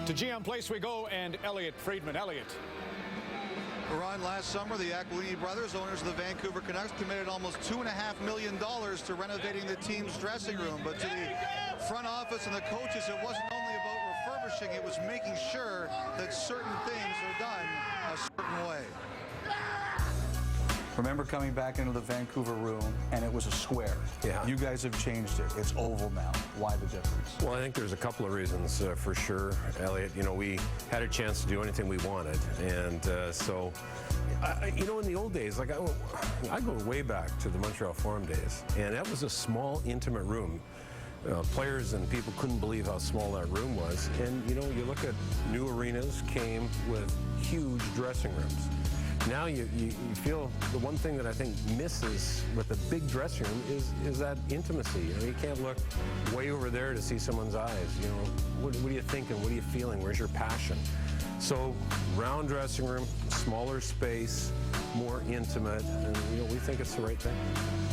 To GM Place we go, and Elliotte Friedman. Elliotte. Ron, last summer, the Aquilini brothers, owners of the Vancouver Canucks, committed almost $2.5 million to renovating the team's dressing room. But to the front office and the coaches, it wasn't only about refurbishing, it was making sure that certain things are done a certain way. Remember coming back into the Vancouver room and it was a square. Yeah. You guys have changed it. It's oval now. Why the difference? Well, I think there's a couple of reasons for sure, Elliotte. You know, we had a chance to do anything we wanted. And you know, in the old days, like I go way back to the Montreal Forum days, and that was a small, intimate room. Players and people couldn't believe how small that room was. And, you know, you look at new arenas came with huge dressing rooms. Now you feel the one thing that I think misses with a big dressing room is that intimacy. You know, you can't look way over there to see someone's eyes. You know, what are you thinking? What are you feeling? Where's your passion? So round dressing room, smaller space, more intimate, and you know, we think it's the right thing.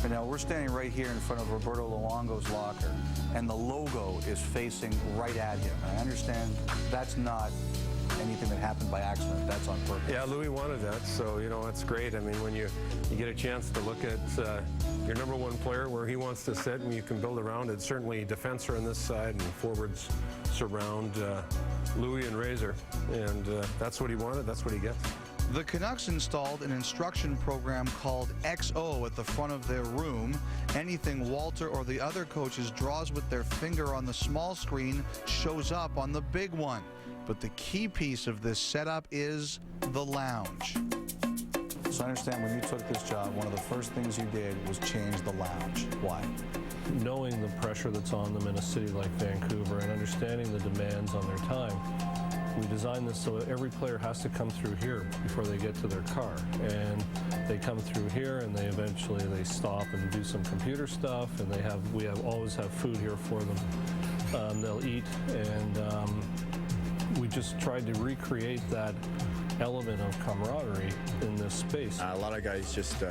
And now we're standing right here in front of Roberto Luongo's locker, and the logo is facing right at him. I understand that's not anything that happened by accident. That's on purpose. Yeah, Louis wanted that, so you know, it's great. I mean, when you get a chance to look at your number one player where he wants to sit, and you can build around it. Certainly defense are on this side and forwards surround Louis and Razor, and that's what he wanted, that's what he gets. The Canucks installed an instruction program called XO at the front of their room. Anything Walter or the other coaches draws with their finger on the small screen shows up on the big one. But the key piece of this setup is the lounge. So I understand when you took this job, one of the first things you did was change the lounge. Why? Knowing the pressure that's on them in a city like Vancouver and understanding the demands on their time, we designed this so every player has to come through here before they get to their car. And they come through here and they eventually stop and do some computer stuff, and we always have food here for them. They'll eat, and we just tried to recreate that element of camaraderie in this space. A lot of guys just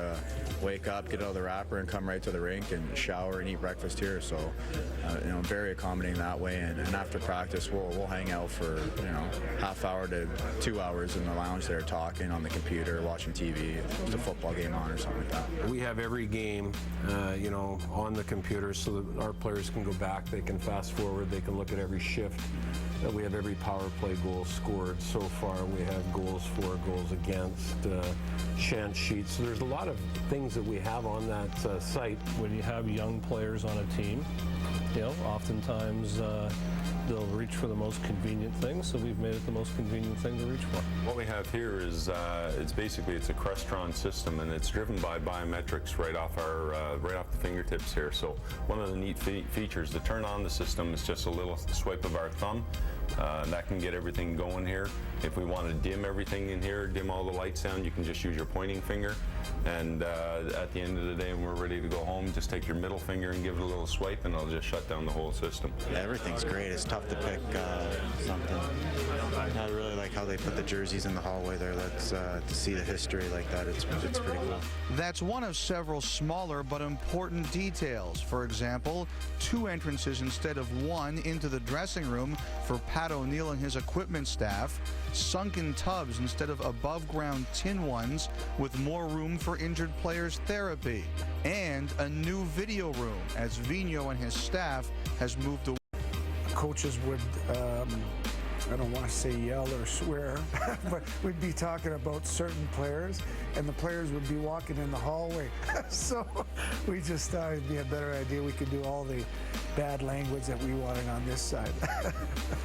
wake up, get out of the wrapper, and come right to the rink and shower and eat breakfast here. So, you know, very accommodating that way. And after practice, we'll hang out for, you know, half hour to 2 hours in the lounge there, talking on the computer, watching TV, there's a football game on or something like that. We have every game, you know, on the computer so that our players can go back, they can fast forward, they can look at every shift. We have every power play goal scored so far. We have goals for, goals against, chance sheets. So there's a lot of things that we have on that site. When you have young players on a team, you know, oftentimes they'll reach for the most convenient thing, so we've made it the most convenient thing to reach for. What we have here is it's a Crestron system, and it's driven by biometrics right off the fingertips here. So one of the neat features to turn on the system is just a little swipe of our thumb. That can get everything going here. If we want to dim everything in here, dim all the lights down, you can just use your pointing finger. And at the end of the day, when we're ready to go home, just take your middle finger and give it a little swipe, and it'll just shut down the whole system. Everything's great. It's tough to pick something. I really like how they put the jerseys in the hallway there. That's to see the history like that. It's pretty cool. That's one of several smaller but important details. For example, 2 entrances instead of 1 into the dressing room for Pat O'Neill and his equipment staff, sunken tubs instead of above-ground tin ones with more room for injured players' therapy, and a new video room as Vigneault and his staff has moved away. Coaches would, I don't want to say yell or swear, but we'd be talking about certain players, and the players would be walking in the hallway. So we just thought it'd be a better idea. We could do all the bad language that we wanted on this side.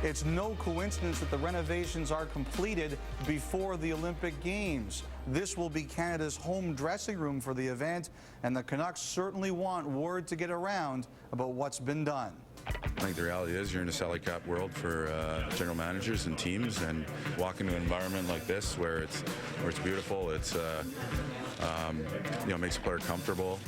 It's no coincidence that the renovations are completed before the Olympic Games. This will be Canada's home dressing room for the event, and the Canucks certainly want word to get around about what's been done. I think the reality is you're in a salary cap world for general managers and teams, and walk into an environment like this where it's beautiful, it's you know, makes a player comfortable.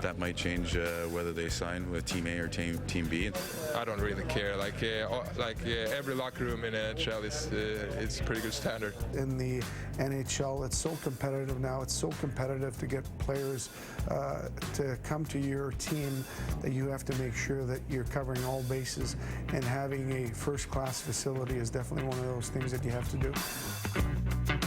That might change whether they sign with Team A or Team B. I don't really care. Every locker room in NHL it's a pretty good standard. In the NHL, it's so competitive now. It's so competitive to get players to come to your team that you have to make sure that you're covering all bases, and having a first-class facility is definitely one of those things that you have to do.